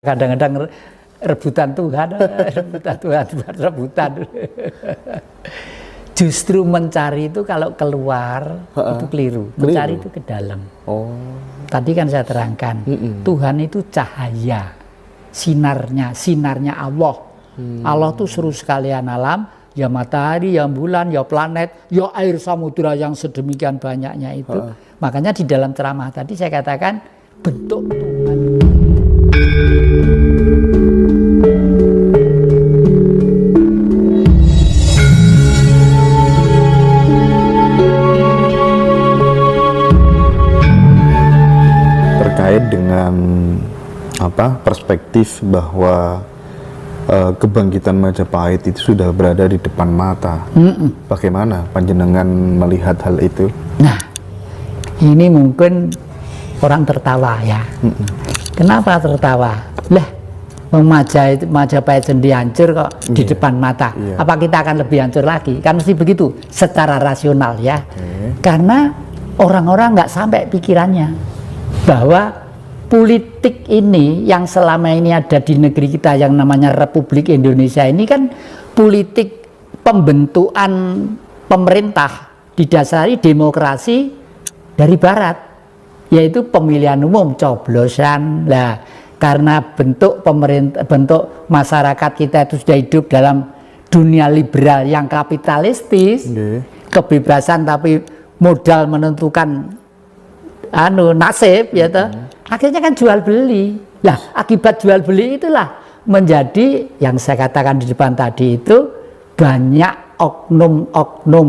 Kadang-kadang rebutan Tuhan, rebutan. Justru mencari itu kalau keluar itu keliru. Mencari itu ke dalam. Tadi kan saya terangkan, Tuhan itu cahaya, sinarnya Allah. Allah tuh seluruh sekalian alam, ya matahari, ya bulan, ya planet, ya air samudra yang sedemikian banyaknya itu. Makanya di dalam ceramah tadi saya katakan bentuk Tuhan. Terkait dengan perspektif bahwa kebangkitan Majapahit itu sudah berada di depan mata. Bagaimana panjenengan melihat hal itu? Nah, ini mungkin orang tertawa ya. Kenapa tertawa? Lah, Majapahit sendiri hancur kok di depan mata. Apa kita akan lebih hancur lagi? Kan mesti begitu secara rasional ya. Karena orang-orang nggak sampai pikirannya bahwa politik ini yang selama ini ada di negeri kita yang namanya Republik Indonesia ini kan politik pembentukan pemerintah didasari demokrasi dari barat, yaitu pemilihan umum, coblosan. Lah, karena bentuk pemerintah, bentuk masyarakat kita itu sudah hidup dalam dunia liberal yang kapitalistis, kebebasan tapi modal menentukan nasib ya toh. Akhirnya kan jual beli. Nah, akibat jual beli itulah menjadi yang saya katakan di depan tadi itu banyak oknum-oknum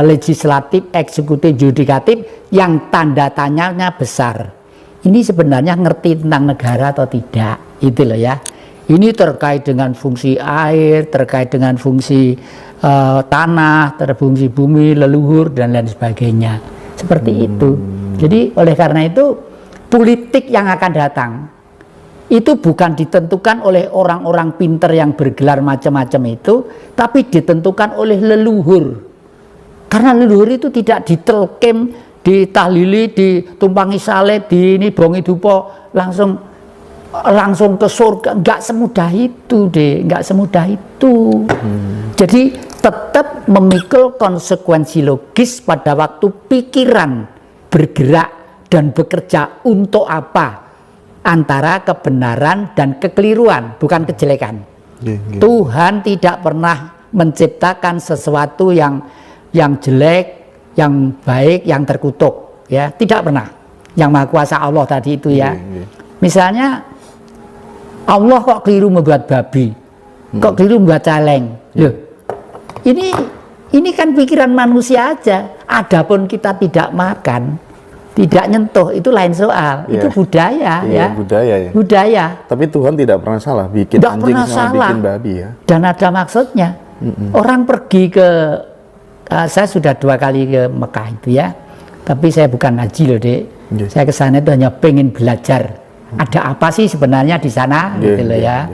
legislatif, eksekutif, yudikatif yang tanda tanyanya besar. Ini sebenarnya ngerti tentang negara atau tidak, itu loh ya. Ini terkait dengan fungsi air, terkait dengan fungsi tanah, terfungsi bumi, leluhur dan lain sebagainya. Seperti itu. Jadi oleh karena itu politik yang akan datang itu bukan ditentukan oleh orang-orang pinter yang bergelar macam-macam itu, tapi ditentukan oleh leluhur. Karena leluhur itu tidak ditelkem, ditahlili, ditumpangi salib, di ini bongi dupo langsung ke surga. Nggak semudah itu deh, nggak semudah itu. Jadi tetap memikul konsekuensi logis pada waktu pikiran bergerak dan bekerja untuk apa, antara kebenaran dan kekeliruan, bukan kejelekan. Tuhan tidak pernah menciptakan sesuatu yang jelek, yang baik, yang terkutuk, ya tidak pernah. Yang Maha Kuasa Allah tadi itu ya. Misalnya Allah kok keliru membuat babi, kok keliru membuat celeng. Loh, ini kan pikiran manusia aja. Adapun kita tidak makan, tidak nyentuh, itu lain soal. Itu budaya ya. Budaya. Tapi Tuhan tidak pernah salah bikin anjing sama bikin babi ya. Dan ada maksudnya. Orang pergi ke saya sudah 2 kali ke Mekah itu ya. Tapi saya bukan haji loh, Dek. Saya ke sana itu hanya pengen belajar. Ada apa sih sebenarnya di sana gitu loh ya.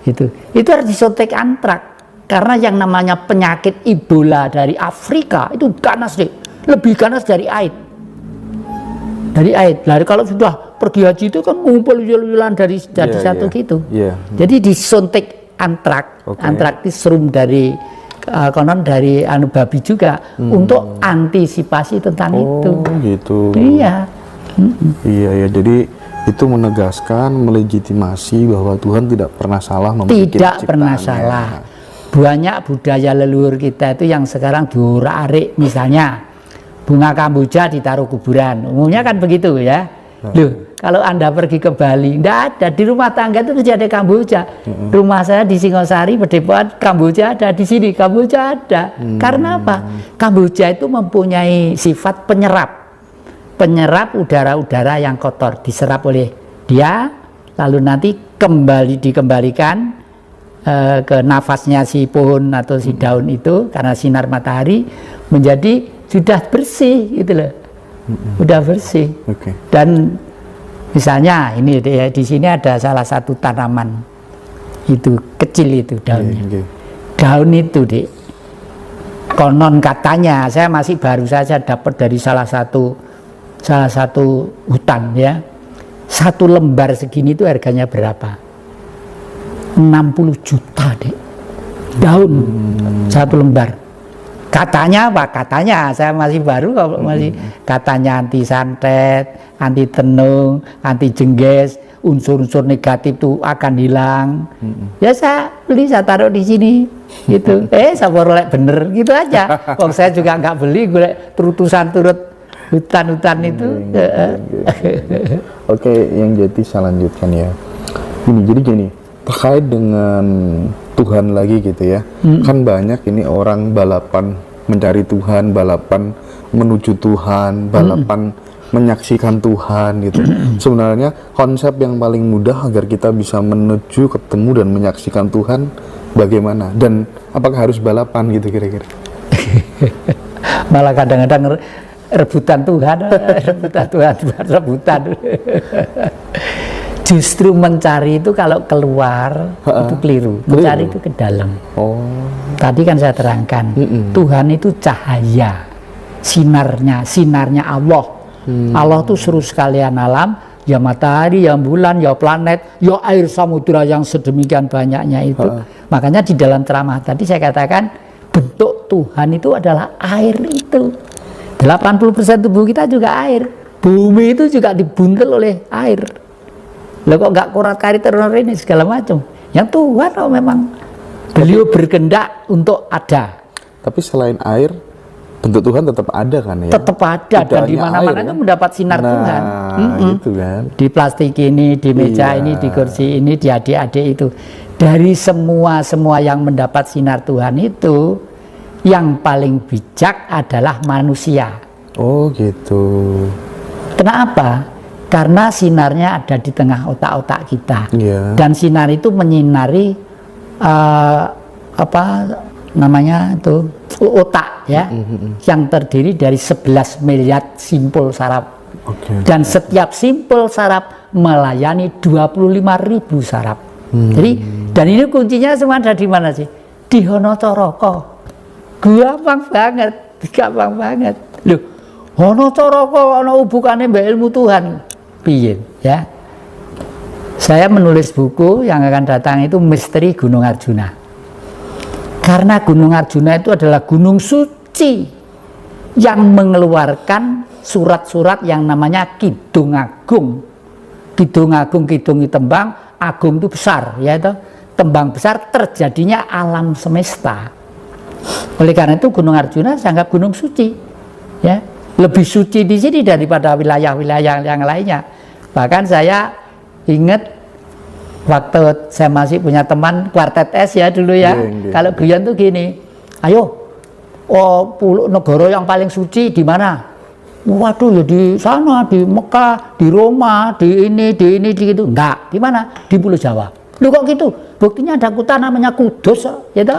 Itu harus disuntik antrak. Karena yang namanya penyakit Ebola dari Afrika itu ganas deh. Lebih ganas dari AIDS. Dari kalau sudah pergi haji itu kan ngumpul yulan dari satu gitu. Jadi disuntik antrak, antrak itu serum dari konon dari babi juga untuk antisipasi tentang itu. Gitu. Iya. Iya. Jadi itu menegaskan, melegitimasi bahwa Tuhan tidak pernah salah membuat ciptaannya. Tidak pernah salah. Banyak budaya leluhur kita itu yang sekarang diurak-arik, misalnya bunga kamboja ditaruh kuburan, umumnya kan begitu ya. Loh, kalau Anda pergi ke Bali, enggak ada, di rumah tangga itu mesti ada kamboja. Rumah saya di Singosari, Padepokan, kamboja ada, di sini kamboja ada. Karena apa? Kamboja itu mempunyai sifat penyerap udara-udara yang kotor, diserap oleh dia, lalu nanti dikembalikan ke nafasnya si pohon atau si daun itu karena sinar matahari menjadi sudah bersih gitu loh. Udah bersih. Dan misalnya ini di sini ada salah satu tanaman itu kecil itu daunnya. Daun itu konon katanya, saya masih baru saja dapat dari salah satu hutan ya. Satu lembar segini itu harganya berapa? 60 juta dek. Daun satu lembar. Katanya apa? Katanya saya masih baru kalau masih katanya anti santet, anti tenung, anti jengges, unsur-unsur negatif itu akan hilang. Ya saya beli, saya taruh di sini gitu. Saya baru bener gitu aja. Wong saya juga nggak beli, gue terutusan turut hutan-hutan itu. Oke, yang jadi saya lanjutkan ya. Jadi gini, terkait dengan Tuhan lagi gitu ya. Kan banyak ini orang balapan mencari Tuhan, balapan menuju Tuhan, balapan menyaksikan Tuhan gitu. Sebenarnya konsep yang paling mudah agar kita bisa menuju, ketemu dan menyaksikan Tuhan bagaimana? Dan apakah harus balapan gitu kira-kira? Malah kadang-kadang rebutan Tuhan, rebutan. Justru mencari itu kalau keluar itu keliru. Mencari itu ke dalam. Tadi kan saya terangkan, Tuhan itu cahaya, sinarnya Allah. Allah itu seluruh sekalian alam, ya matahari, ya bulan, ya planet, ya air samudra yang sedemikian banyaknya itu. Makanya di dalam ceramah tadi saya katakan bentuk Tuhan itu adalah air itu. 80% tubuh kita juga air. Bumi itu juga dibuntel oleh air. Loh kok nggak korat-karit teror ini segala macam. Yang Tuhan memang beliau berkehendak untuk ada. Tapi selain air, bentuk Tuhan tetap ada kan ya? Tetap ada, dan di mana-mana kan mendapat sinar Tuhan. Gitu kan. Di plastik ini, di meja ini, di kursi ini, di adik-adik itu. Dari semua yang mendapat sinar Tuhan itu, yang paling bijak adalah manusia. Oh gitu. Kenapa? Karena sinarnya ada di tengah otak-otak kita. Dan sinar itu menyinari otak ya, yang terdiri dari 11 miliar simpul saraf. Dan setiap simpul saraf melayani 25.000 saraf. Jadi, dan ini kuncinya semua ada di mana sih? Di Honocoroko. Gampang banget. Loh, Honocoroko ana hubungannya mbak ilmu Tuhan. Piye ya? Saya menulis buku yang akan datang itu Misteri Gunung Arjuna. Karena Gunung Arjuna itu adalah gunung suci yang mengeluarkan surat-surat yang namanya Kidung Agung. Kidung Agung, kidung itu tembang, agung itu besar, ya itu tembang besar terjadinya alam semesta. Oleh karena itu Gunung Arjuna dianggap gunung suci, ya. Lebih suci di sini daripada wilayah-wilayah yang lainnya. Bahkan saya ingat waktu saya masih punya teman kuartet S ya dulu ya. Kalau guyon tuh gini, ayo, pulau negara yang paling suci di mana? Waduh ya di sana, di Mekah, di Roma, di ini, di gitu. Enggak, di mana? Di Pulau Jawa. Lu kok gitu? Buktinya ada kota namanya Kudus, ya toh?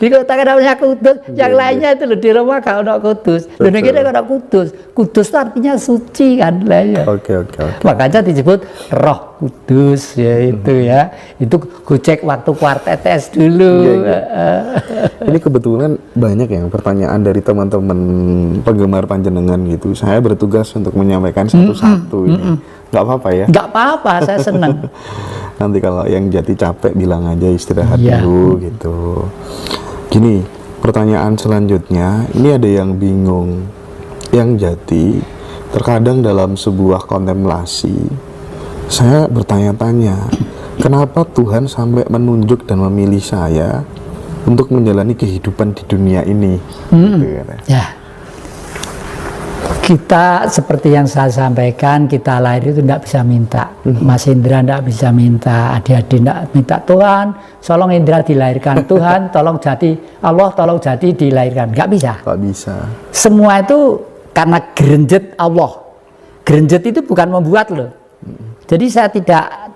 Di kota namanya Kudus, yang lainnya itu loh di Roma gak ada Kudus. Di negara gak ada Kudus. Kudus itu artinya suci kan lah ya. Oke. Makanya disebut Roh Kudus ya itu ya. Itu gocek waktu kuartet S dulu. Ini kebetulan banyak yang pertanyaan dari teman-teman penggemar panjenengan gitu. Saya bertugas untuk menyampaikan satu-satu ini. Nggak apa-apa ya? Nggak apa-apa, saya senang. Nanti kalau yang Jati capek bilang aja istirahat dulu gitu. Gini, pertanyaan selanjutnya, ini ada yang bingung. Yang Jati, terkadang dalam sebuah kontemplasi, saya bertanya-tanya, kenapa Tuhan sampai menunjuk dan memilih saya untuk menjalani kehidupan di dunia ini? Gitu, ya. Kita seperti yang saya sampaikan, kita lahir itu tidak bisa minta. Mas Indra tidak bisa minta, adik-adik tidak minta. Tuhan, tolong Indra dilahirkan. Tuhan, tolong jadi Allah, tolong jadi dilahirkan. Nggak bisa. Nggak bisa. Semua itu karena gerenjet Allah. Gerenjet itu bukan membuat loh. Jadi saya tidak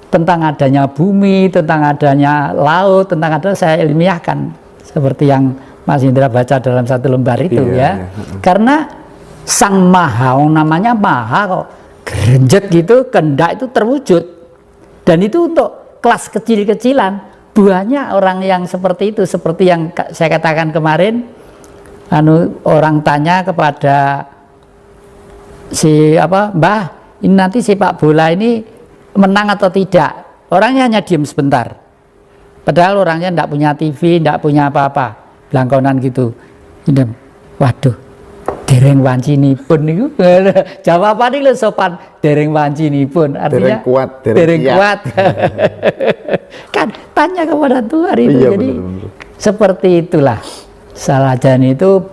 tentang adanya bumi, tentang adanya laut, tentang adanya saya ilmiahkan seperti yang Mas Indra baca dalam satu lembar itu Karena Sang Maha, namanya Maha kok, gerenjet gitu, kehendak itu terwujud. Dan itu untuk kelas kecil-kecilan. Banyak orang yang seperti itu, seperti yang saya katakan kemarin, orang tanya kepada Mbah, ini nanti sepak bola ini menang atau tidak. Orangnya hanya diam sebentar. Padahal orangnya tidak punya TV, tidak punya apa-apa, belangkonan gitu. Ini, waduh, dereng wancinipun niku. Jawaban ini sopan, dereng wancinipun. Artinya dereng kuat. Kan tanya kepada Tuhan itu. Iya, jadi bener. seperti itulah. Salajan itu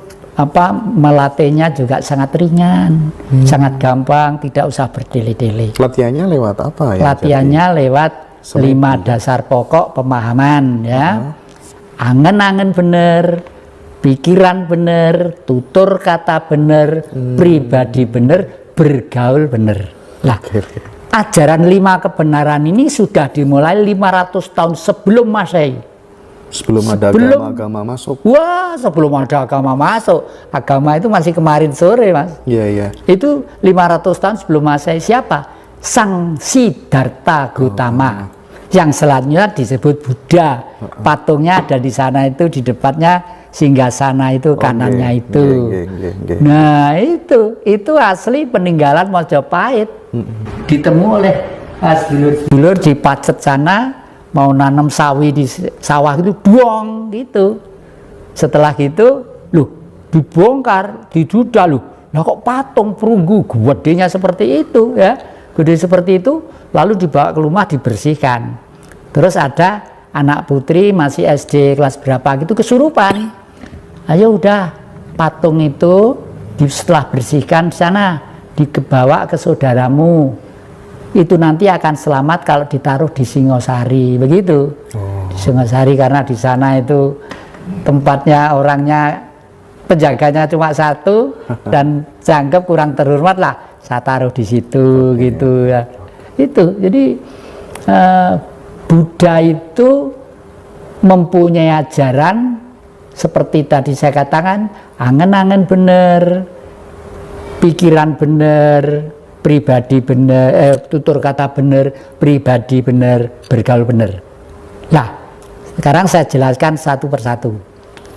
melatihnya juga sangat ringan, sangat gampang, tidak usah berdele-dele. Latihannya lewat apa ya? Latihannya lewat 5 dasar pokok pemahaman ya. Angen-angen bener, pikiran bener, tutur kata bener, pribadi bener, bergaul bener. Lah, ajaran 5 kebenaran ini sudah dimulai 500 tahun sebelum Masehi. Sebelum ada agama masuk. Wah, sebelum ada agama masuk. Agama itu masih kemarin sore, Mas. Iya, iya. Itu 500 tahun sebelum Masehi. Siapa? Sang Siddhartha Gautama. Yang selanjutnya disebut Buddha. Patungnya ada di sana itu, di depannya singgasana itu, kanannya itu. Nah, itu asli peninggalan Mojopahit. Ditemu oleh sedulur-sedulur di Pacet sana, mau nanam sawi di sawah itu buang gitu. Setelah gitu, loh, dibongkar, diduda loh. Lah kok patung perunggu gedenya seperti itu ya. Gede seperti itu, lalu dibawa ke rumah dibersihkan. Terus ada anak putri masih SD kelas berapa gitu kesurupan. Ayo udah, patung itu setelah bersihkan di sana, dibawa ke saudaramu. Itu nanti akan selamat kalau ditaruh di Singosari, begitu. Di Singosari karena di sana itu tempatnya orangnya, penjaganya cuma satu dan dianggap kurang terhormat lah. Saya taruh di situ gitu ya. Itu jadi Buddha itu mempunyai ajaran seperti tadi saya katakan, angen-angen bener, pikiran bener, pribadi bener, tutur kata bener, pribadi bener, bergaul bener. Lah, sekarang saya jelaskan satu persatu.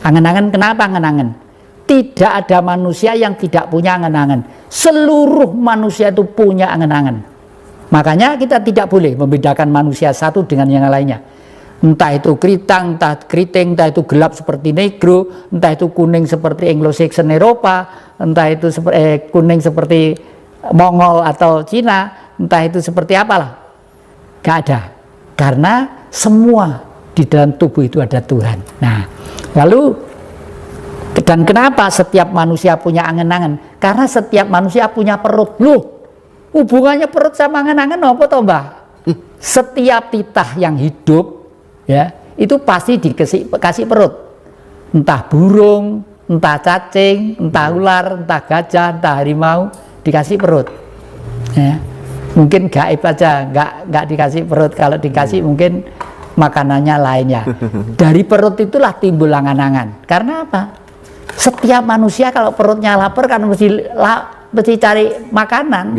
Angen-angen, kenapa angen-angen? Tidak ada manusia yang tidak punya angen-angen. Seluruh manusia itu punya angen-angen. Makanya kita tidak boleh membedakan manusia satu dengan yang lainnya. Entah itu kritang, entah keriting, entah itu gelap seperti negro, entah itu kuning seperti Anglo-Saxon Eropa, entah itu kuning seperti Mongol atau Cina, entah itu seperti apalah. Gak ada. Karena semua di dalam tubuh itu ada Tuhan. Nah, lalu dan kenapa setiap manusia punya angen-angen? Karena setiap manusia punya perut. Loh, hubungannya perut sama angen-angen apa toh, Mbah? Setiap titah yang hidup ya, itu pasti dikasih perut. Entah burung, entah cacing, entah ular, entah gajah, entah harimau, dikasih perut. Ya. Mungkin gaib aja, nggak dikasih perut. Kalau dikasih mungkin makanannya lainnya. Dari perut itulah timbul angan-angan. Karena apa? Setiap manusia kalau perutnya lapar kan mesti cari makanan.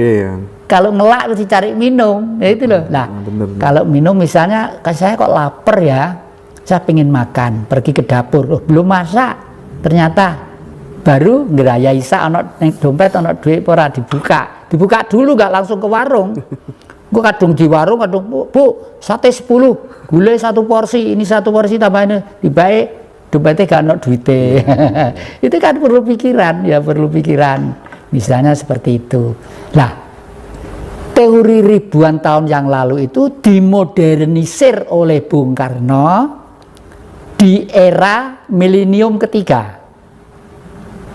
Kalau ngelak mesti cari minum, ya itu loh. Nah, kalau minum misalnya, saya kok lapar ya, saya pengen makan, pergi ke dapur, loh, belum masak, ternyata baru ngeraya isa, ono dompet, ono duit pora dibuka dulu, nggak langsung ke warung. Gue kadung di warung, kadung bu sate 10, gulai 1 porsi, ini 1 porsi tambahin, dibaik dompetnya gak ono duitnya. Itu kan perlu pikiran, ya perlu pikiran. Misalnya seperti itu. Lah, teori ribuan tahun yang lalu itu dimodernisir oleh Bung Karno di era milenium ketiga.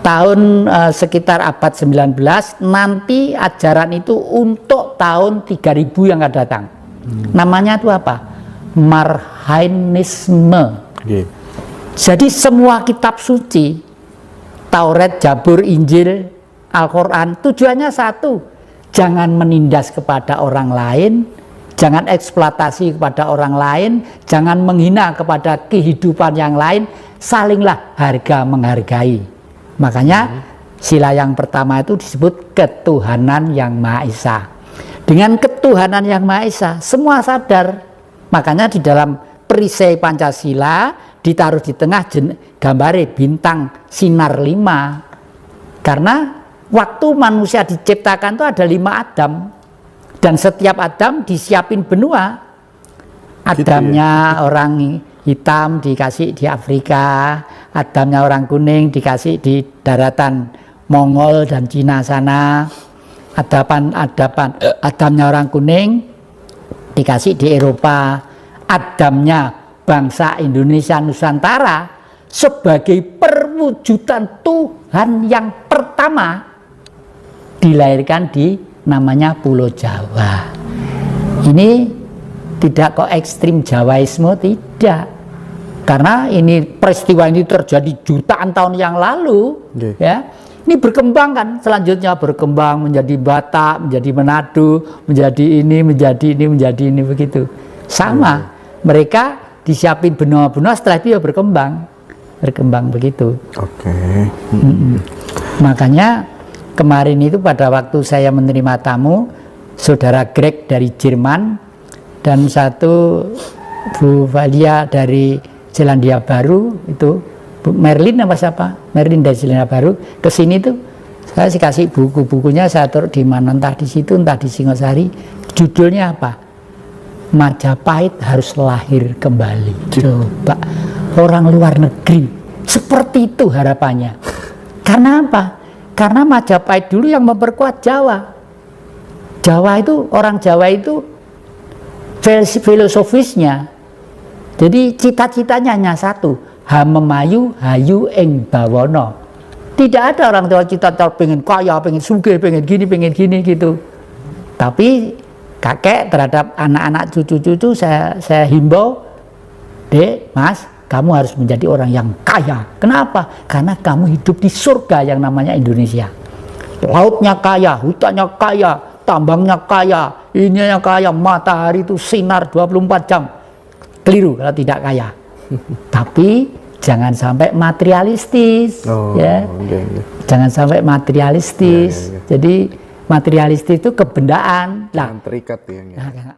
Tahun sekitar abad 19, nanti ajaran itu untuk tahun 3000 yang akan datang. Namanya itu apa? Marhainisme. Jadi semua kitab suci, Taurat, Zabur, Injil, Al-Quran, tujuannya satu, jangan menindas kepada orang lain, jangan eksploitasi kepada orang lain, jangan menghina kepada kehidupan yang lain, salinglah harga menghargai. Makanya sila yang pertama itu disebut ketuhanan yang Maha Esa. Dengan ketuhanan yang Maha Esa, semua sadar. Makanya di dalam perisai Pancasila ditaruh di tengah gambare bintang sinar 5. Karena waktu manusia diciptakan itu ada 5 Adam, dan setiap Adam disiapin benua. Adamnya orang hitam dikasih di Afrika, Adamnya orang kuning dikasih di daratan Mongol dan Cina sana, Adamnya orang kuning dikasih di Eropa, Adamnya bangsa Indonesia Nusantara sebagai perwujudan Tuhan yang pertama dilahirkan di namanya Pulau Jawa. Ini tidak kok ekstrim Jawaisme, tidak, karena ini peristiwa ini terjadi jutaan tahun yang lalu. Ya, ini berkembang kan, selanjutnya berkembang menjadi Batak, menjadi Manado, menjadi ini begitu. Sama, mereka disiapin benua-benua, setelah itu ya berkembang begitu. Makanya kemarin itu pada waktu saya menerima tamu, saudara Greg dari Jerman dan satu Bu Valia dari Selandia Baru, itu Bu Merlin apa siapa? Merlin dari Selandia Baru ke sini tuh, saya kasih buku-bukunya, saya taruh di mana, entah di situ entah di Singosari. Judulnya apa? Majapahit harus lahir kembali. Coba, orang luar negeri seperti itu harapannya. Karena apa? Karena Majapahit dulu yang memperkuat Jawa. Orang Jawa itu filosofisnya, jadi cita-citanya hanya satu, hamemayu hayu ing bawono. Tidak ada orang tua cita-cita pengen kaya, pengen sugih, pengen gini gitu. Tapi kakek terhadap anak-anak cucu-cucu saya himbau, Dek, Mas, kamu harus menjadi orang yang kaya. Kenapa? Karena kamu hidup di surga yang namanya Indonesia. Lautnya kaya, hutannya kaya, tambangnya kaya, ininya kaya, matahari itu sinar 24 jam. Keliru kalau tidak kaya. Tapi jangan sampai materialistis. Jangan sampai materialistis. Jadi materialistis itu kebendaan. Jangan terikat ya.